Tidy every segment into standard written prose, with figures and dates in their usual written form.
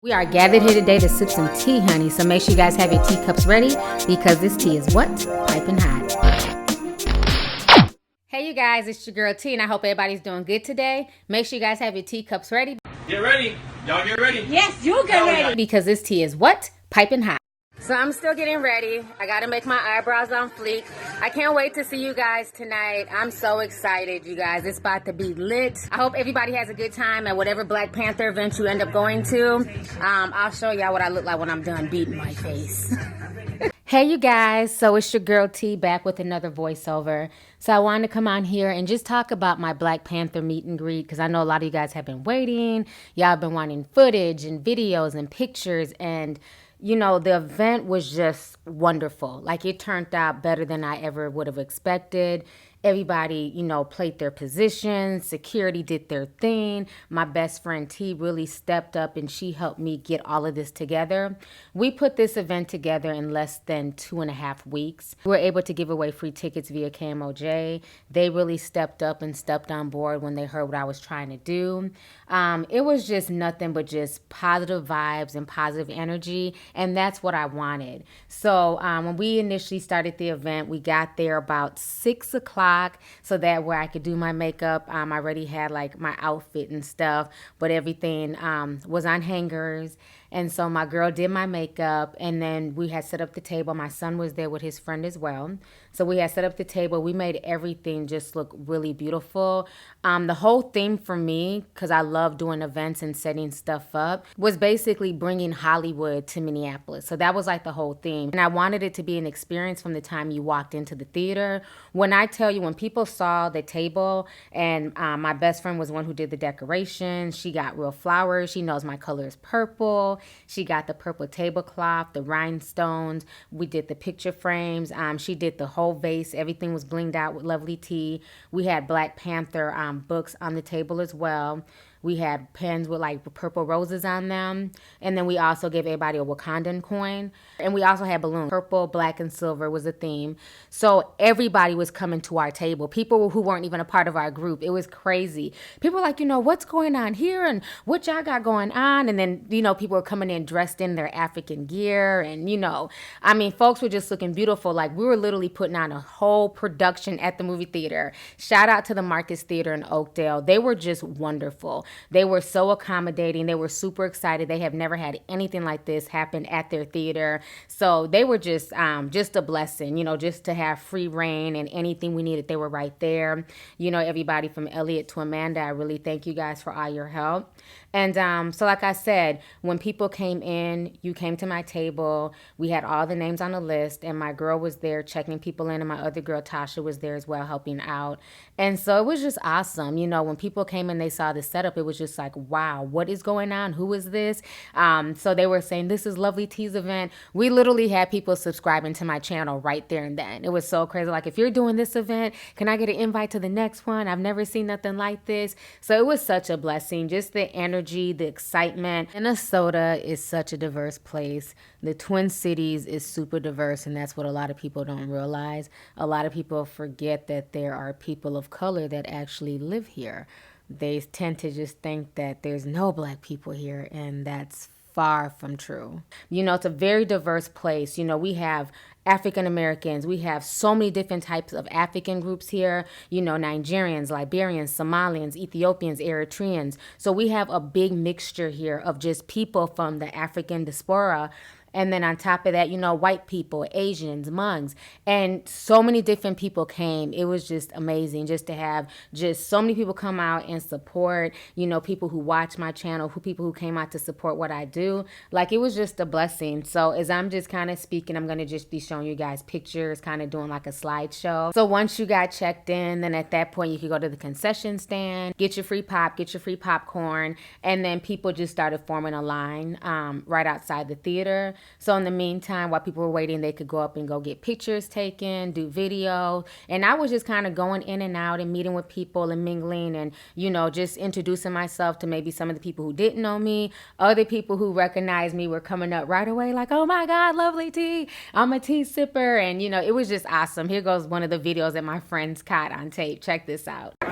We are gathered here today to sip some tea, honey. So make sure you guys have your teacups ready because this tea is what? Piping hot. Hey, you guys, it's your girl T, and I hope everybody's doing good today. Make sure you guys have your teacups ready. Get ready. Y'all get ready. Yes, you get ready. Because this tea is what? Piping hot. So I'm still getting ready. I gotta make my eyebrows on fleek. I can't wait to see you guys tonight. I'm so excited, you guys. It's about to be lit. I hope everybody has a good time at whatever Black Panther event you end up going to. I'll show y'all what I look like when I'm done beating my face. Hey, you guys. So it's your girl T back with another voiceover. So I wanted to come on here and just talk about my Black Panther meet and greet because I know a lot of you guys have been waiting. Y'all have been wanting footage and videos and pictures, and you know, the event was just wonderful. Like, it turned out better than I ever would have expected. Everybody, you know, played their position. Security did their thing. My best friend T really stepped up and she helped me get all of this together. We put this event together in less than 2.5 weeks. We were able to give away free tickets via KMOJ. They really stepped up and stepped on board when they heard what I was trying to do. It was just nothing but just positive vibes and positive energy, and that's what I wanted. So when we initially started the event, we got there about 6 o'clock so that where I could do my makeup. I already had like my outfit and stuff, but everything was on hangers. And so my girl did my makeup, and then we had set up the table. My son was there with his friend as well. So we had set up the table. We made everything just look really beautiful. The whole theme for me, because I love doing events and setting stuff up, was basically bringing Hollywood to Minneapolis. So that was like the whole theme. And I wanted it to be an experience from the time you walked into the theater. When I tell you, when people saw the table, and my best friend was the one who did the decorations, she got real flowers. She knows my color is purple. She got the purple tablecloth, the rhinestones. We did the picture frames. She did the whole vase. Everything was blinged out with Lovelyti. We had Black Panther books on the table as well. We had pens with like purple roses on them. And then we also gave everybody a Wakandan coin. And we also had balloons. Purple, black, and silver was the theme. So everybody was coming to our table. People who weren't even a part of our group. It was crazy. People were like, you know, what's going on here? And what y'all got going on? And then, you know, people were coming in dressed in their African gear. And, you know, I mean, folks were just looking beautiful. Like, we were literally putting on a whole production at the movie theater. Shout out to the Marcus Theater in Oakdale. They were just wonderful. They were so accommodating. They were super excited. They have never had anything like this happen at their theater. So they were just a blessing, you know, just to have free reign, and anything we needed, they were right there. You know, everybody from Elliot to Amanda, I really thank you guys for all your help. And so like I said, when people came in, you came to my table. We had all the names on the list, and my girl was there checking people in, and my other girl, Tasha, was there as well helping out. And so it was just awesome. You know, when people came in, they saw the setup, it was just like, wow, what is going on? Who is this? So they were saying, this is Lovelyty's event. We literally had people subscribing to my channel right there and then. It was so crazy. Like, if you're doing this event, can I get an invite to the next one? I've never seen nothing like this. So it was such a blessing. Just the energy, the excitement. Minnesota is such a diverse place. The Twin Cities is super diverse, and that's what a lot of people don't realize. A lot of people forget that there are people of color that actually live here. They tend to just think that there's no Black people here, and that's far from true. You know, it's a very diverse place. You know, we have African Americans. We have so many different types of African groups here. You know, Nigerians, Liberians, Somalians, Ethiopians, Eritreans. So we have a big mixture here of just people from the African diaspora. And then on top of that, you know, white people, Asians, Hmongs, and so many different people came. It was just amazing just to have just so many people come out and support, you know, people who watch my channel, people who came out to support what I do. Like, it was just a blessing. So as I'm just kind of speaking, I'm going to just be showing you guys pictures, kind of doing like a slideshow. So once you got checked in, then at that point, you could go to the concession stand, get your free pop, get your free popcorn, and then people just started forming a line right outside the theater. So in the meantime, while people were waiting, they could go up and go get pictures taken, do video. And I was just kind of going in and out and meeting with people and mingling and, just introducing myself to maybe some of the people who didn't know me. Other people who recognized me were coming up right away like, oh my God, Lovelyti, I'm a tea sipper. And, it was just awesome. Here goes one of the videos that my friends caught on tape. Check this out. Oh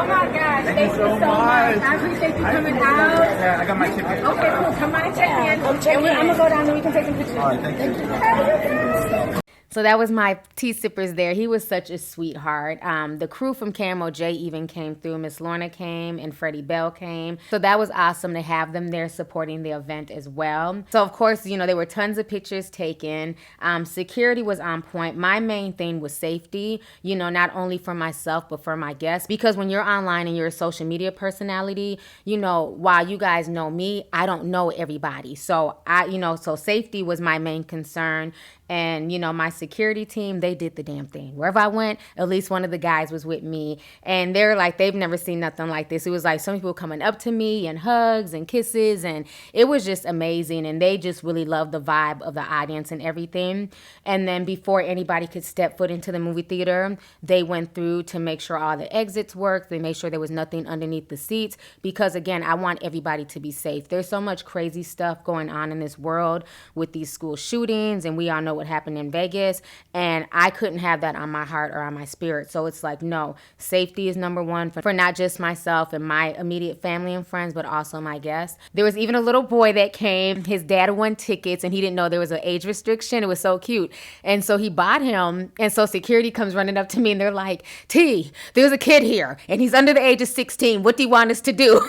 my gosh, thank you so much. I appreciate you coming out. Yeah, I got my ticket. Okay, cool. Come on and check in. I'm going to go down and we can take some pictures. All right, thank you. So that was my tea sippers there. He was such a sweetheart. The crew from KMOJ even came through. Miss Lorna came and Freddie Bell came. So that was awesome to have them there supporting the event as well. So of course, there were tons of pictures taken. Security was on point. My main thing was safety, not only for myself, but for my guests. Because when you're online and you're a social media personality, while you guys know me, I don't know everybody. So so safety was my main concern. And, my security team, they did the damn thing. Wherever I went, at least one of the guys was with me. And they're like, they've never seen nothing like this. It was like some people coming up to me and hugs and kisses. And it was just amazing. And they just really loved the vibe of the audience and everything. And then before anybody could step foot into the movie theater, they went through to make sure all the exits worked. They made sure there was nothing underneath the seats. Because, again, I want everybody to be safe. There's so much crazy stuff going on in this world with these school shootings. And we all know what happened in Vegas, and I couldn't have that on my heart or on my spirit. So it's like, no, safety is number one for not just myself and my immediate family and friends, but also my guests. There was even a little boy that came. His dad won tickets, and he didn't know there was an age restriction. It was so cute. And so he bought him, and so security comes running up to me, and they're like, T, there's a kid here, and he's under the age of 16. What do you want us to do?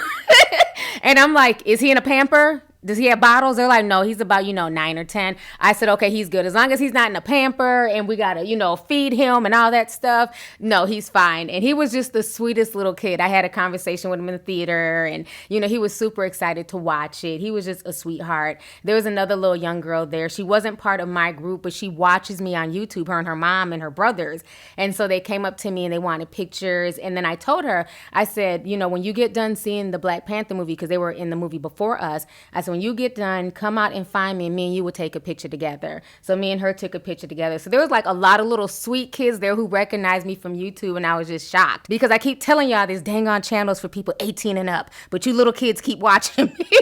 And I'm like, is he in a pamper? Does he have bottles? They're like, no, he's about, 9 or 10. I said, okay, he's good. As long as he's not in a pamper and we got to, feed him and all that stuff. No, he's fine. And he was just the sweetest little kid. I had a conversation with him in the theater and, he was super excited to watch it. He was just a sweetheart. There was another little young girl there. She wasn't part of my group, but she watches me on YouTube, her and her mom and her brothers. And so they came up to me and they wanted pictures. And then I told her, I said, when you get done seeing the Black Panther movie, because they were in the movie before us, I said, when you get done, come out and find me, and me and you will take a picture together. So me and her took a picture together. So there was like a lot of little sweet kids there who recognized me from YouTube, and I was just shocked because I keep telling y'all there's dang on channels for people 18 and up, but you little kids keep watching me.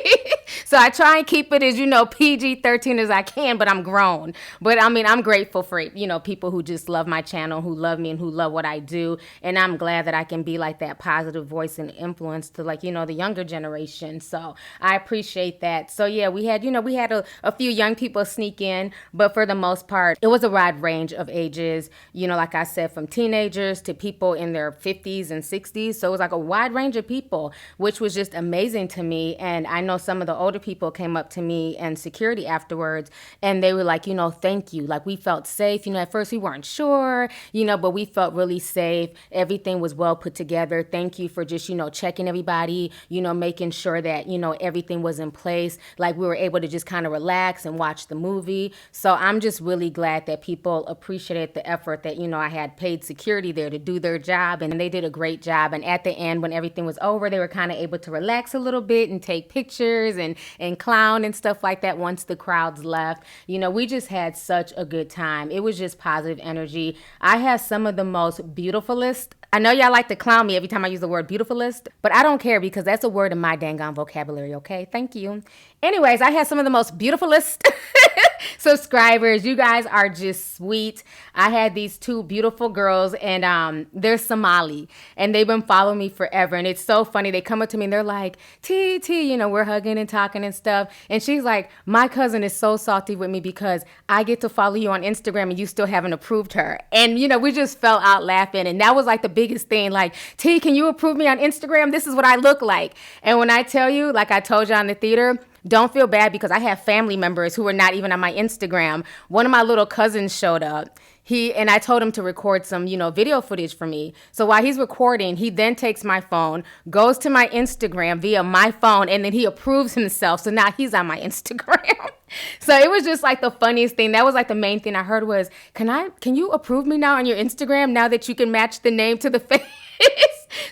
So I try and keep it as, PG-13 as I can, but I'm grown. But I mean, I'm grateful for, people who just love my channel, who love me and who love what I do. And I'm glad that I can be like that positive voice and influence to the younger generation. So I appreciate that. So yeah, we had a few young people sneak in, but for the most part, it was a wide range of ages, like I said, from teenagers to people in their 50s and 60s. So it was like a wide range of people, which was just amazing to me. And I know some of the older people came up to me and security afterwards, and they were like, thank you. Like, we felt safe. At first we weren't sure, but we felt really safe. Everything was well put together. Thank you for just, checking everybody, making sure that, everything was in place. Like, we were able to just kind of relax and watch the movie. So I'm just really glad that people appreciated the effort that, I had paid security there to do their job, and they did a great job. And at the end, when everything was over, they were kind of able to relax a little bit and take pictures and clown and stuff like that once the crowds left. We just had such a good time. It was just positive energy. I have some of the most beautifulest. I know y'all like to clown me every time I use the word beautifulest, but I don't care because that's a word in my dang on vocabulary, okay? Thank you. Anyways, I had some of the most beautifulest subscribers. You guys are just sweet. I had these two beautiful girls, and they're Somali, and they've been following me forever. And it's so funny. They come up to me and they're like, T, we're hugging and talking and stuff. And she's like, my cousin is so salty with me because I get to follow you on Instagram and you still haven't approved her. And, we just fell out laughing. And that was like the biggest thing. Like, T, can you approve me on Instagram? This is what I look like. And when I tell you, like I told you in the theater, don't feel bad because I have family members who are not even on my Instagram. One of my little cousins showed up. And I told him to record some, video footage for me. So while he's recording, he then takes my phone, goes to my Instagram via my phone, and then he approves himself. So now he's on my Instagram. So it was just like the funniest thing. That was like the main thing I heard was, can you approve me now on your Instagram now that you can match the name to the face?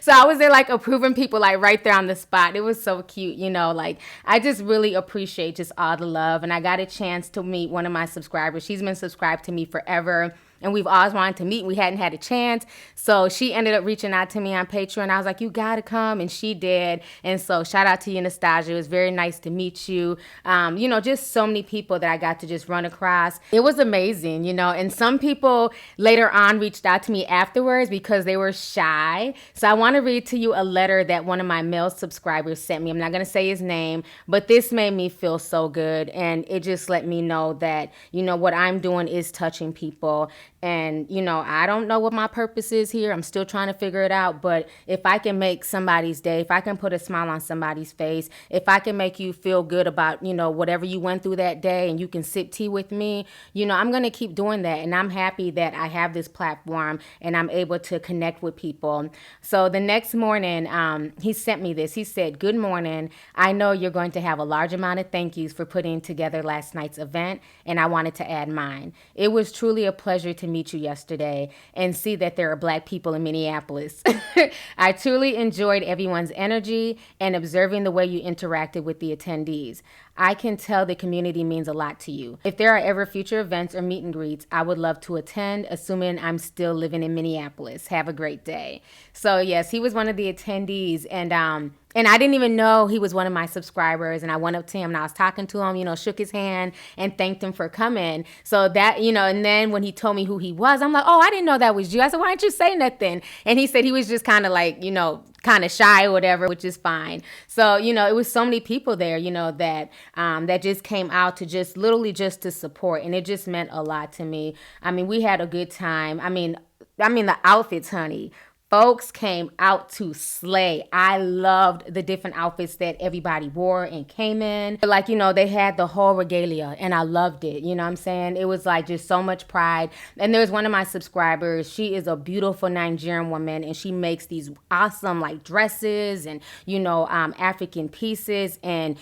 So I was there like approving people like right there on the spot. It was so cute, you know, like I just really appreciate just all the love. And I got a chance to meet one of my subscribers. She's been subscribed to me forever. And we've always wanted to meet. We hadn't had a chance. So she ended up reaching out to me on Patreon. I was like, you got to come. And she did. And so shout out to you, Anastasia. It was very nice to meet you. You know, just so many people that I got to just run across. It was amazing, you know. And some people later on reached out to me afterwards because they were shy. So I want to read to you a letter that one of my male subscribers sent me. I'm not going to say his name, but this made me feel so good. And it just let me know that, you know, what I'm doing is touching people. And, you know, I don't know what my purpose is here. I'm still trying to figure it out. But if I can make somebody's day, if I can put a smile on somebody's face, if I can make you feel good about, you know, whatever you went through that day and you can sip tea with me, you know, I'm going to keep doing that. And I'm happy that I have this platform and I'm able to connect with people. So the next morning, he sent me this. He said, "Good morning. I know you're going to have a large amount of thank yous for putting together last night's event, and I wanted to add mine. It was truly a pleasure to meet you yesterday and see that there are Black people in Minneapolis. I truly enjoyed everyone's energy and observing the way you interacted with the attendees. I can tell the community means a lot to you. If there are ever future events or meet and greets, I would love to attend, assuming I'm still living in Minneapolis. Have a great day." So yes, he was one of the attendees, and I didn't even know he was one of my subscribers. And I went up to him and I was talking to him, you know, shook his hand and thanked him for coming. So that, you know, and then when he told me who he was, I'm like, oh, I didn't know that was you. I said, why didn't you say nothing? And he said he was just kind of like, you know, kind of shy or whatever, which is fine. So, you know, it was so many people there, you know, that that just came out to just literally just to support. And it just meant a lot to me. I mean, we had a good time. I mean, the outfits, honey. Folks came out to slay. I loved the different outfits that everybody wore and came in. Like, you know, they had the whole regalia and I loved it. You know what I'm saying? It was like just so much pride. And there's one of my subscribers. She is a beautiful Nigerian woman and she makes these awesome like dresses and, you know, African pieces, and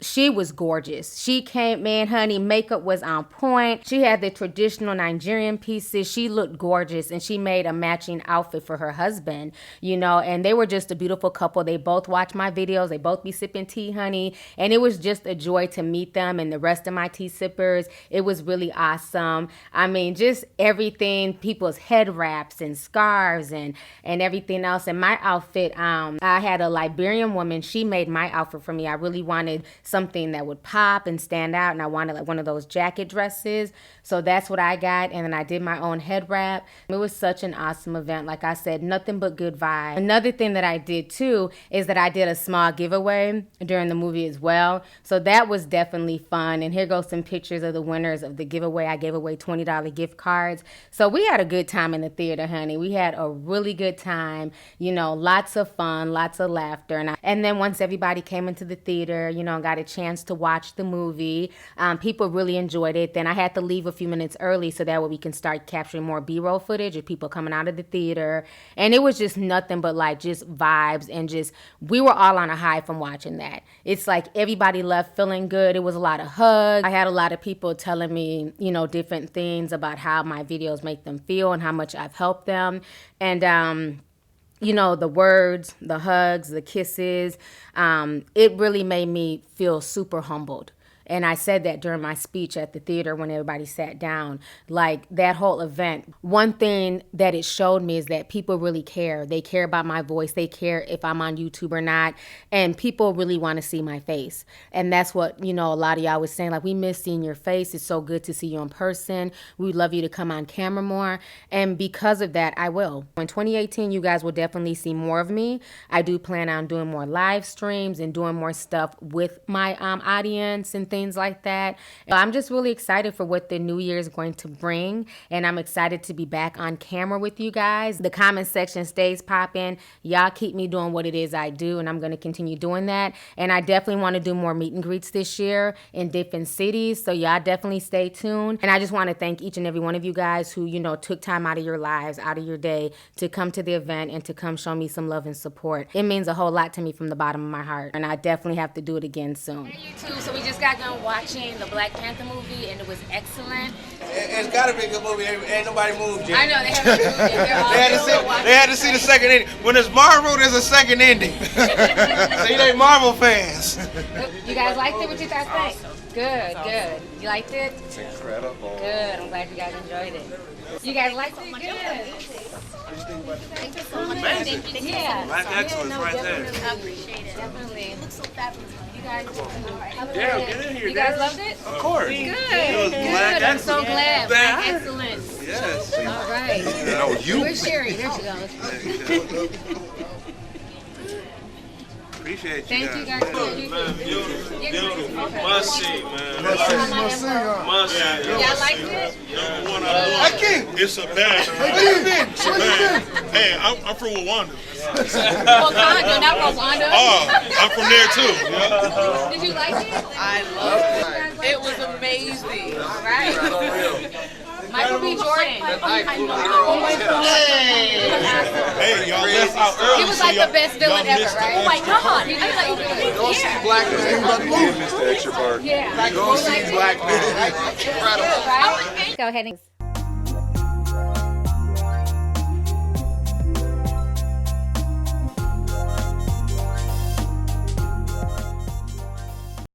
she was gorgeous. She came, man, honey, makeup was on point. She had the traditional Nigerian pieces. She looked gorgeous, and she made a matching outfit for her husband, you know, and they were just a beautiful couple. They both watch my videos. They both be sipping tea, honey, and it was just a joy to meet them and the rest of my tea sippers. It was really awesome. I mean, just everything, people's head wraps and scarves and everything else. And my outfit, I had a Liberian woman. She made my outfit for me. I really wanted something that would pop and stand out, and I wanted like one of those jacket dresses. So that's what I got, and then I did my own head wrap. It was such an awesome event. Like I said, nothing but good vibes. Another thing that I did too is that I did a small giveaway during the movie as well. So that was definitely fun. And here goes some pictures of the winners of the giveaway. I gave away $20 gift cards. So we had a good time in the theater, honey. We had a really good time, you know, lots of fun, lots of laughter. And then once everybody came into the theater, you know, got a chance to watch the movie. People really enjoyed it. Then I had to leave a few minutes early so that way we can start capturing more B-roll footage of people coming out of the theater. And it was just nothing but like just vibes, and just we were all on a high from watching that. It's like everybody left feeling good. It was a lot of hugs. I had a lot of people telling me, you know, different things about how my videos make them feel and how much I've helped them. And you know, the words, the hugs, the kisses, it really made me feel super humbled. And I said that during my speech at the theater when everybody sat down. Like that whole event, one thing that it showed me is that people really care. They care about my voice. They care if I'm on YouTube or not. And people really want to see my face. And that's what, you know, a lot of y'all was saying, like, we miss seeing your face. It's so good to see you in person. We'd love you to come on camera more. And because of that, I will. In 2018, you guys will definitely see more of me. I do plan on doing more live streams and doing more stuff with my audience and things like that. I'm just really excited for what the new year is going to bring, and I'm excited to be back on camera with you guys. The comment section stays popping. Y'all keep me doing what it is I do, and I'm going to continue doing that. And I definitely want to do more meet and greets this year in different cities, so y'all definitely stay tuned. And I just want to thank each and every one of you guys who, you know, took time out of your lives, out of your day to come to the event and to come show me some love and support. It means a whole lot to me from the bottom of my heart, and I definitely have to do it again soon. Hey YouTube, so we just got done watching the Black Panther movie, and it was excellent. It's got to be a good movie. Ain't nobody moved yet. I know, they haven't moved yet. They're all They had to see the second ending. When it's Marvel, there's a second ending. See, they Marvel fans. You guys liked it? What you guys think? Good, good. You liked it? It's incredible. Good. I'm glad you guys enjoyed it. You guys liked it? Good. Thank you so much. Amazing. Yeah. Black excellence no, right there. definitely. I appreciate it. Definitely. It looks so fabulous. You guys, Damn, get in here, you guys loved it? Of course. Good. Good. I'm so glad. Black excellence. Yes. All right. Where's Sherry? There she goes. Appreciate you Thank you guys. Beautiful. Must see, man. Must see. Y'all liked it? Number one, I love it. It's a bad. Hey, I'm from Rwanda. Wakanda, not Rwanda. Oh, I'm from there too. Did you like it? I loved it. It was amazing. All right. Michael B. Jordan. Hey, y'all left out early. He was like the best villain ever, right? Oh my God. He was like, Go see Black Man. yeah. Go see Black Man. Go ahead and